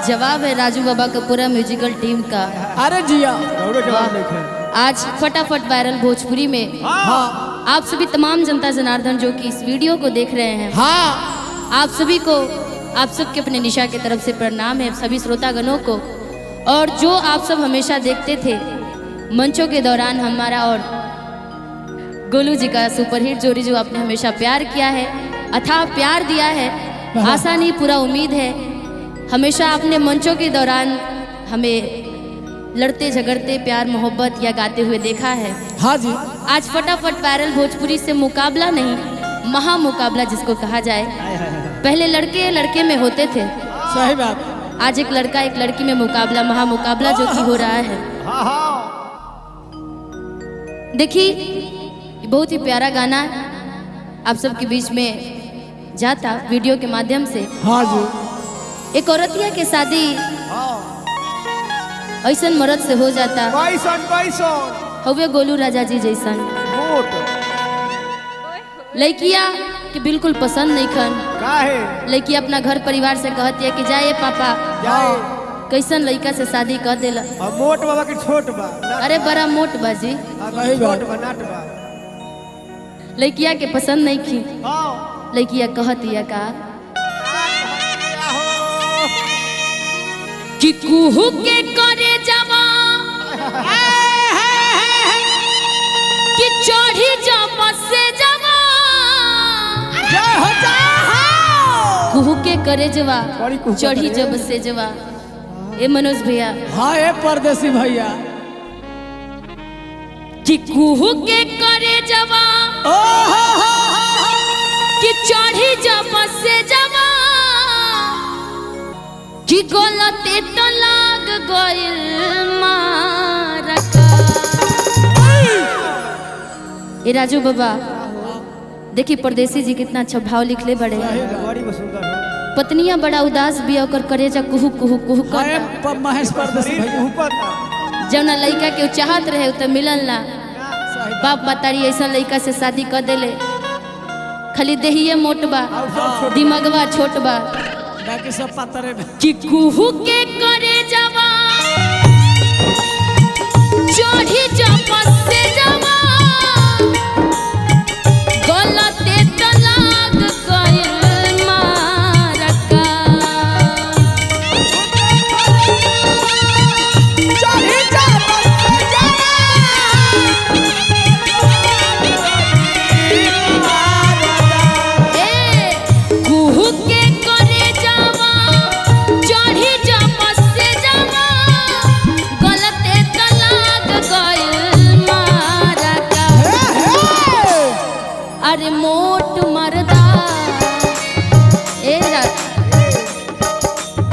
जवाब है राजू बाबा का पूरा म्यूजिकल टीम का। अरे जिया आज फटाफट वायरल भोजपुरी में आप सभी तमाम जनता जनार्दन जो कि इस वीडियो को देख रहे हैं, आप सभी को, आप सबके अपने निशा की तरफ से प्रणाम है, सभी श्रोतागणों को। और जो आप सब हमेशा देखते थे मंचों के दौरान हमारा और गोलू जी का सुपरहिट जोड़ी, जो आपने हमेशा प्यार किया है, अथाह प्यार दिया है, आशा नहीं पूरा उम्मीद है। हमेशा आपने मंचों के दौरान हमें लड़ते झगड़ते प्यार मोहब्बत या गाते हुए देखा है। हाँ जी। आज फटाफट वायरल भोजपुरी से मुकाबला नहीं, महा मुकाबला जिसको कहा जाए। पहले लड़के लड़के में होते थे, सही बात। आज एक लड़का एक लड़की में मुकाबला, महा मुकाबला जो कि हो रहा है। देखिए बहुत ही प्यारा गाना आप सबके बीच में जाता वीडियो के माध्यम से। हाँ जी। एक औरतिया के शादी ऐसा मर्द से हो जाता, हवे गोलू राजा जी जैसन। लड़किया के बिल्कुल पसंद नहीं खन। लड़की अपना घर परिवार से कहती है कि जाए पापा कैसन लड़का से शादी कर देला। मोट बाबा की छोट बा। अरे बड़ा मोट बाजी, लड़किया के पसंद नहीं की। लड़किया कहती है का कि कुहू के करे जवा कि चढ़ी जब से जवा, कुहू के करे जवा चढ़ी जब से जवा। ए मनोज भैया। हाँ ए परदेसी भैया। कि कुहू के करे जवा कि चढ़ी जब से जवा, कि गलते तो लाग गइल मारका। ए राजू बाबा देखिए परदेसी जी कितना अच्छा भाव लिखले बड़े। पत्नियां बड़ा उदास भी होकर करेजा कुहू कुहू कुहू करता। महेश परदेसी भैया। जब ना लड़का के चाहत रहे तो मिलल ना, बाप बतारी ऐसा लड़का से शादी कर देले, खाली देहिए मोट बा दिमागवा छोट बा। सब पातरे कि कुहू के करे जवा चढ़ी जब से जवा, गलते तो लाग गइल मारका। चढ़ी जब से जवा, ए कुहू के करे जवा चढ़ी जब से जवा, गलते तो लाग गइल मारका। अरे मोट मर्दा ए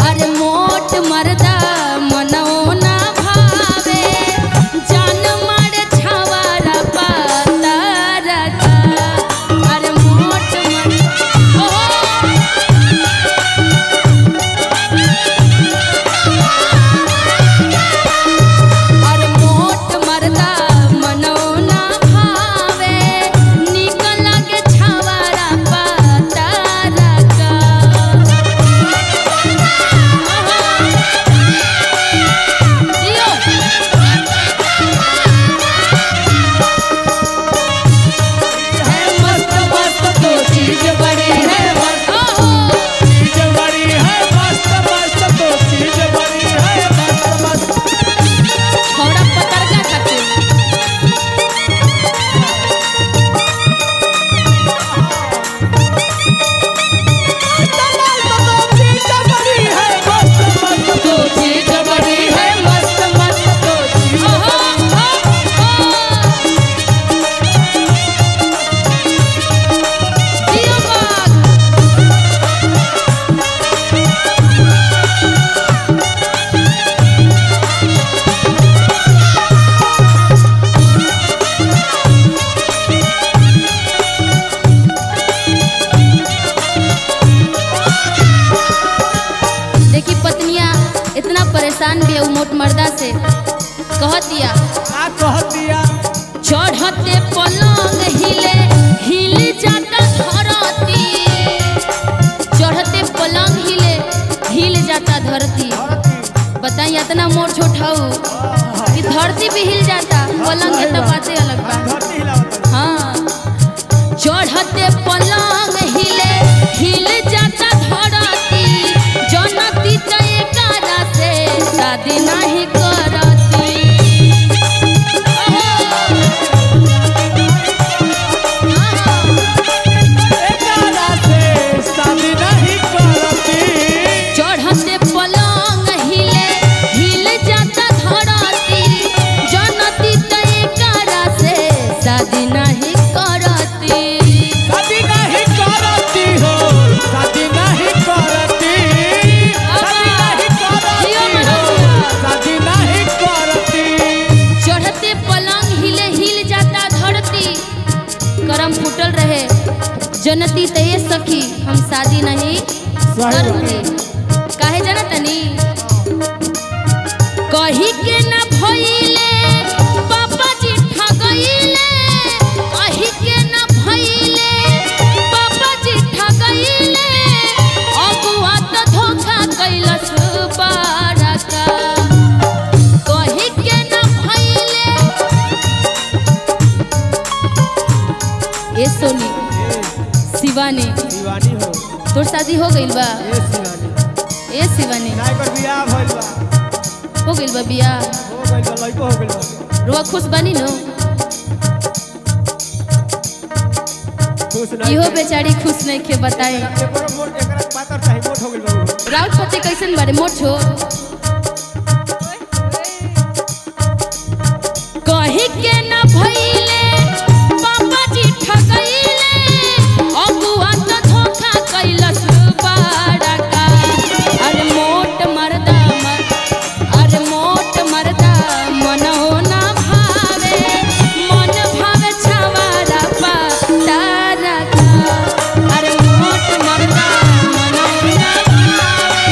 अरे मोट मर्दा मनो ना भावे, जान मारे छावारा पातारा का। अरे मोट अरे मोट मर्दा मनो ना भावे, निक लागे छावारा पातारा का। जियो मस्त मस्त तो चीज बड़ी है मस्त, चीज बड़ी है मस्त मस्त, तो चीज बड़ी है मस्त मस्त। थोड़ा पतरका खाते तो चीज बड़ी है मस्त मस्त, तो चीज जियो बाग। देखी पत्नियां इतना परेशान भी है उ मोट मर्दा से, कह दिया का कह दिया। चढ़ते पलंग हिले हिल जाता धरती, चढ़ते पलंग हिले हिल जाता धरती। बताई इतना मोर छोट हूँ कि धरती भी हिल जाता, पलंग के तो बातें अलग बा। धरती हिलावत बा। हाँ, चढ़ते पलंग हिले हिल जाता धरती, जनती तो एकरा से शादी नहीं करती। एकरा से शादी नहीं करती। चढ़ते पलंग हिले हिल जाता धरती, जनती तो एकरा से शादी नहीं करती। शादी नहीं करती हो, शादी नहीं करती। शादी नहीं करती हो, शादी नहीं करती। चढ़ते पलंग हिले हिल जाता धरती, करम फूटल रहे जनती तये सखी हम शादी नहीं करूंगी। काहे जाना तनी कही के ना भइले पापा जी ठगइले, कही के ना भइले पापा जी ठगइले, अगुआ तो धोखा कैलस बारका। कही के ना भइले ए सोनी शिवानी दीवानी हो तोर शादी हो गइल बा? ए शिवानी ए शिवानी नाय कर बियाह भइल बा। हो गइल बा बियाह? हो गइल बा, लइको हो गइल बा। रुआ खुश बानी नो? खुश नहीं इहो बेचारी खुश नहीं के बताए। एकरा मोट एकरा पातर चाही, मोट हो गइल बा। राउत पति कैसन बारे मोट छो? कही के ना भइले पापा जी ठगइले, अगुआ तो धोखा कैलस बारका। अरे मोट मर्दा अरे मोट मर्दा मन हो ना भावे, मन भावे छवारा पा तारा का। अरे मोट मर्दा मन हो ना भावे,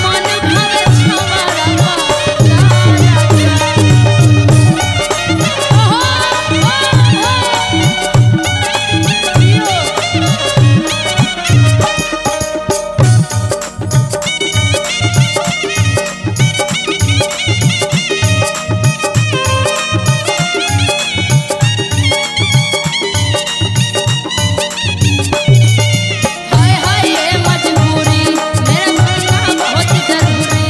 मन भावे छवारा पा तारा का। हाय हाय ये मजबूरी मेरा बनना बहुत जरूरी।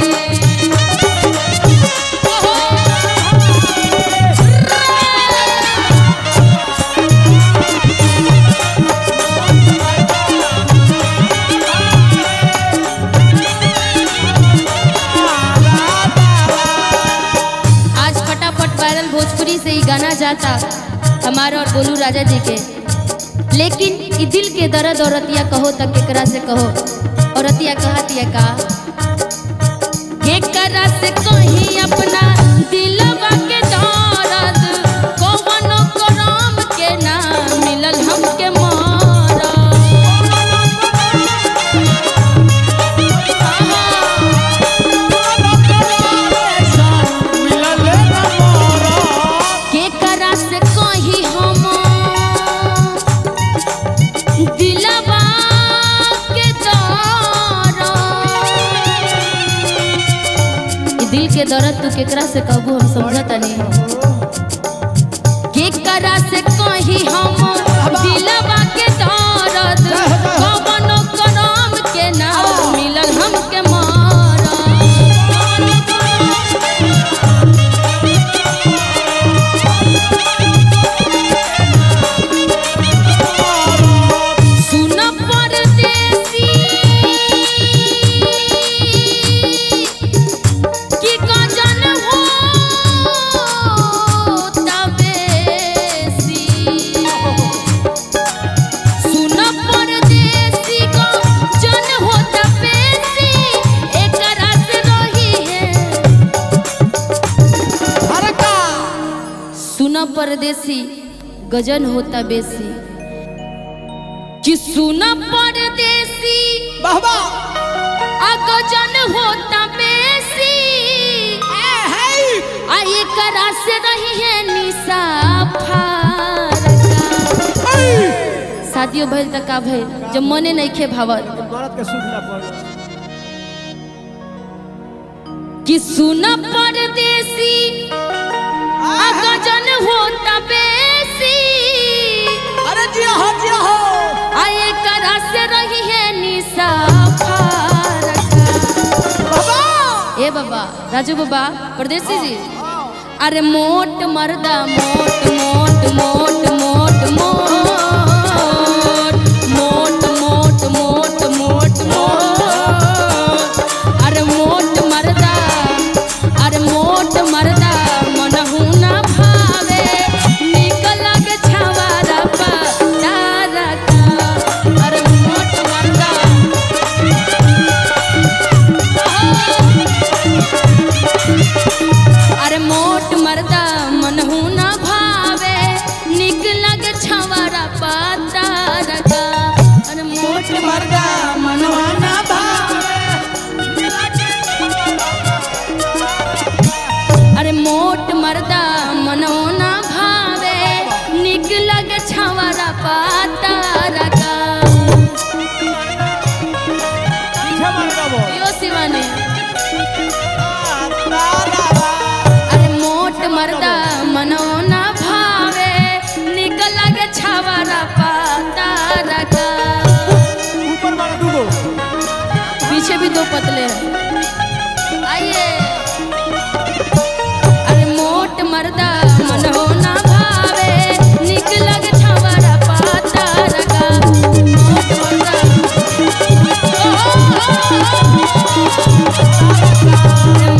आज फटाफट वायरल भोजपुरी से ही गाना जाता हमारा और गोलू राजा जी के, लेकिन ई दिल के दर्द औरतिया कहो तक केकरा से कहो। औरतिया कहतिया का केकरा से कहीं अपना दिलवा के दर्द, कौनो करम के ना मिलल हमके मिलले ना मोरा। केकरा से कहीं हम दिलवा के दर्द। ई दिल के दर्द तू केकरा से कहबू हम समझता नहीं। केकरा से कहीं हम दिलवा के दर्द, कौनो करम के ना मिलल हमके सुन परदेसी की गजन हो तबेसी। सुन परदेसी को जन हो तबेसी, एकरा से रही है। सुन परदेसी गजन होता बेसी, कि सुन परदेसी वाह वाह आ गजन होता बेसी, आ एकरा से रही है निशा फारका। शादियों भइल त का भइल जब मने नहीं खे भावत, मरद के सुख ना पड़े। कि कि सुना परदेसी गजन होता बेसी। अरे जिया हो आए करा से रही है निशा बाबा। ए बाबा राजू बाबा परदेसी जी। अरे मोट मर्दा मोट मोट मोट मोट मोट मोट मोट मोट मोट मोट। अरे मोट मर्दा मनहु ना भावे निकल के छवारा पारा का। अरे मोट मर्दा अरे मोट मर्दा मनहु ना भावे निकल के छवारा पारा का। अरे मोट मर्दा मनहु ना अरे मोट मर्दा मनो ना भावे निक लगे छवारा पातारा का। यो शिवानी अरे मोट मर्दा मनो ना भावे निक लगे छवारा पातारा का। पीछे भी दो पतले हैं आइए। मर्दा मनहो ना भावे निक लगे छवारा पातारा का। मोट मर्दा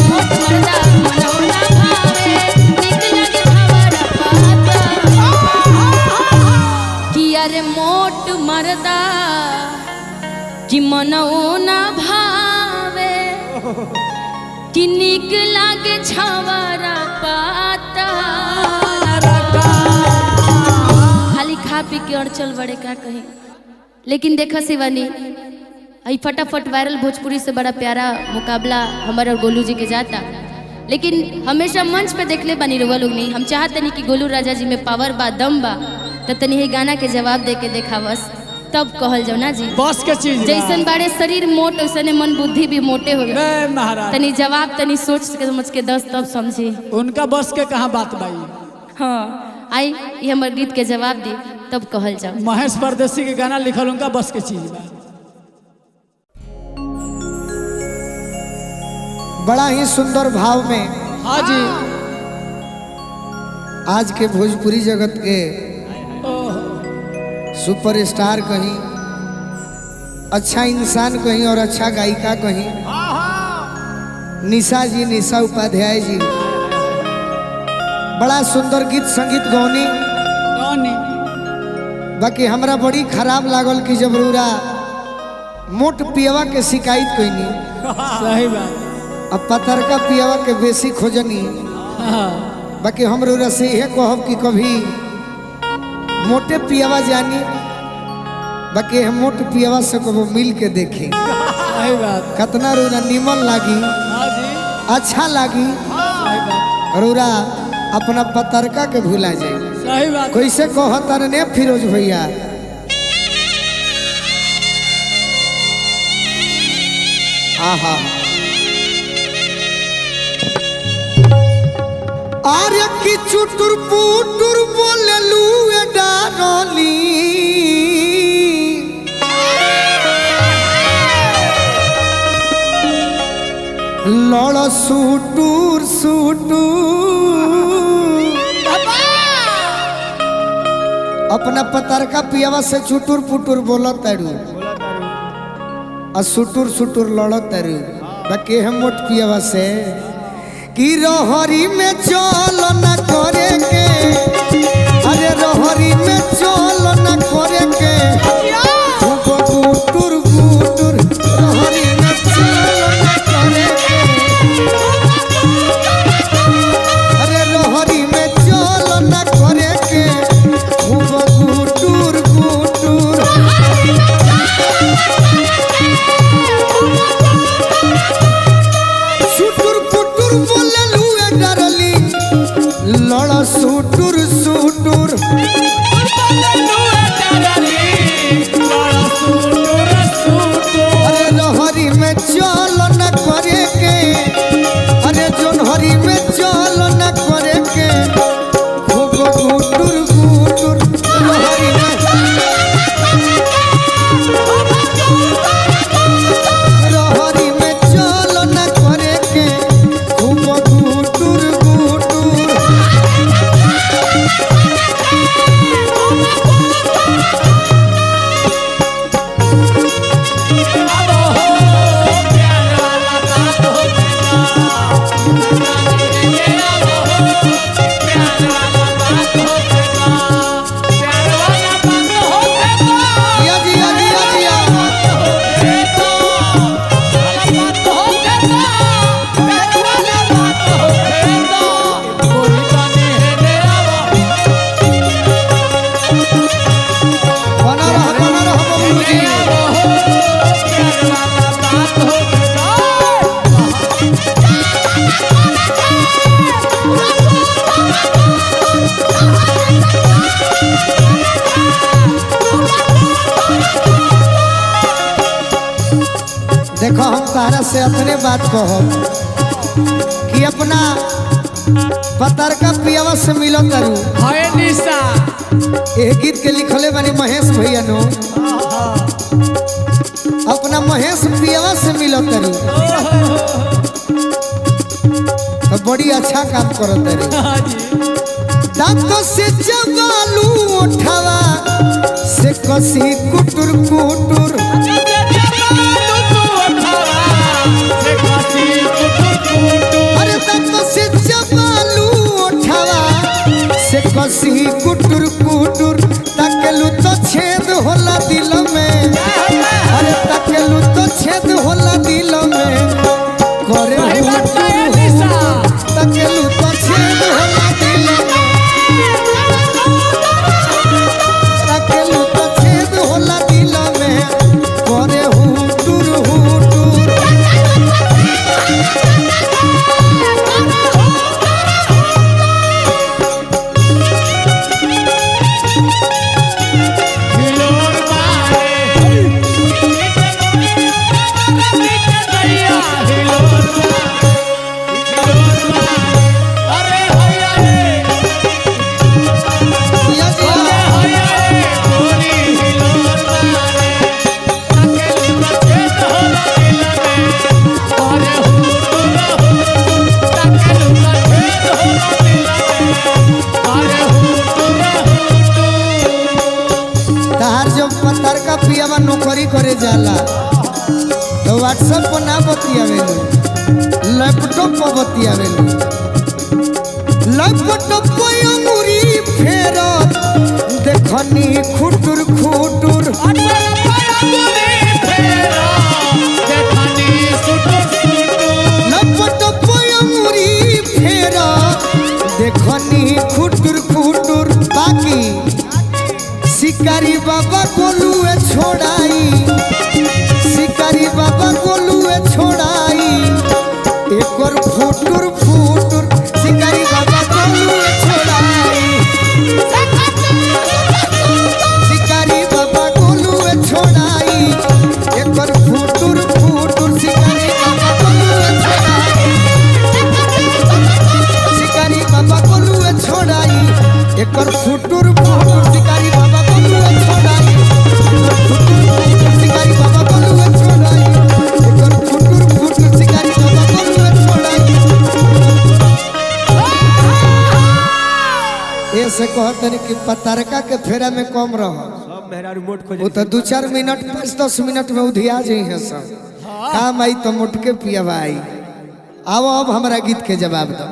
मोट मर्दा मनहो ना भावे निक लगे छवारा पातारा कि। अरे मोट मर्दा कि मनहो ना भावे कि निक लागे छवारा खाली खा पी के और चल बड़े क्या कहें। लेकिन देखा शिवानी आई फटाफट वायरल भोजपुरी से बड़ा प्यारा मुकाबला हमारे और गोलू जी के जाता। लेकिन हमेशा मंच पे देखले बनी रुआ लोग नहीं। हम चाहते नहीं कि गोलू राजा जी में पावर बा दम बा तो तनी ही गाना के जवाब दे के देखा बस तब कहल जाओ ना जी। बस के चीज जैसन बारे शरीर मोट वैसने मन बुद्धि भी मोटे हो गए महाराज। तनी जवाब तनी सोच के समझ के 10 तब समझी। उनका बस के कहाँ बात भाई। हाँ आई ये हमारे गीत के जवाब दी तब कहल जाओ। महेश परदेसी के गाना लिखल उनका बस के चीज बा। बड़ा ही सुंदर भाव में हाँ जी आज के भोजपुरी जगत के सुपरस्टार कहीं, अच्छा इंसान कहीं और अच्छा गायिका कहीं, निशा जी, निशा उपाध्याय जी बड़ा सुंदर गीत संगीत गौनी। बाकी हमरा बड़ी खराब लागल कि जब रूरा मोट पियवा के शिकायत कईनी। सही बात। अब पतरका पियवा के बेसी खोजनी। बाकी हम रूरा से यह कहब कि कभी मोटे पियवा जानी बाकी हम मोट पियवा से को मिल के देखी। सही बात। कितना रूरा निमन लागी, हाँ जी अच्छा लागी। सही बात। रूरा अपना पतरका के भूला जाए। सही बात। कैसे कहतर ने फिरोज भैया आहा आर्य की चुटुर पुटुर बोललू डाली लड़ सुटुर अपना पतरका पियावा से चुटुर पुटुर बोलत तारू और सुटुर सुटुर लड़त तारू। बाकी हम मोट पियावा से कि रोहरी में चल न करे के। अरे रोहरी में चल न करे के गुटुर गुटुर रोहरी में चल न करे के। अरे रोहरी में चल न करे के गुटुर गुटुर। सुटुर पुटुर बोललू डरली लड़ सुटुर सुटुर। अरे रहरी में चल न करे के। से अपने बात कहो कि अपना पतरका पियावा से मिलो करू। हाय निशा ये गीत के लिखले बनी महेश भैया नो। अपना महेश पियावा से मिलो करू तो बड़ी अच्छा काम करो तेरे। दांतों से चबालू उठावा से कसी कुटुर कुटुर। अरे दांतों से चबालू उठावा से कसी कुटुर कुटुर। तकेलू तो छेद होला दिल में। अरे तकेलू तो छेद होला दिल में। करे तकेलू तो छेद होला दिल में। तकेलू तो छेद होला दिल में। करे हुटुर हुटुर। पतरका पियावा नौकरी करे जाला तो व्हाट्सएप पर ना बतियावेलू, लैपटॉप पर बतियावेलू। लैपटॉप पर अंगूरी फेरत देखनी खुटुर खुटुर। लैपटॉप पर अंगूरी फेरत देखनी खुटुर खुटुर। बाकी शिकारी बाबा गोलुए छोड़ाई। शिकारी बाबा गोलुए छोड़ाई। एक और फुटुर फुटुर। शिकारी बाबा गोलुए छोड़ाई। शिकारी बाबा गोलुए छोड़ाई। एक और फुटुर फुटुर। शिकारी बाबा गोलुए छोड़ाई। शिकारी बाबा गोलुए छोड़ाई। एक और फुटुर फुटुर। शिकारी बाबा गोलुए छोड़ाई। शिकारी बाबा गोलुए छोड़ाई। एक और फुटुर फुटुर। शिकारी बाबा गोलुए छोड़ाई। ऐसे कहते कि पतरका के फेरा में कम रहो। सब मेहरा रिमोट खोज वो तो 2-4 मिनट 5-10 मिनट में उधिया जाई है सब। काम आई तो मुटके पिया भाई। आओ अब हमारा गीत के जवाब दो।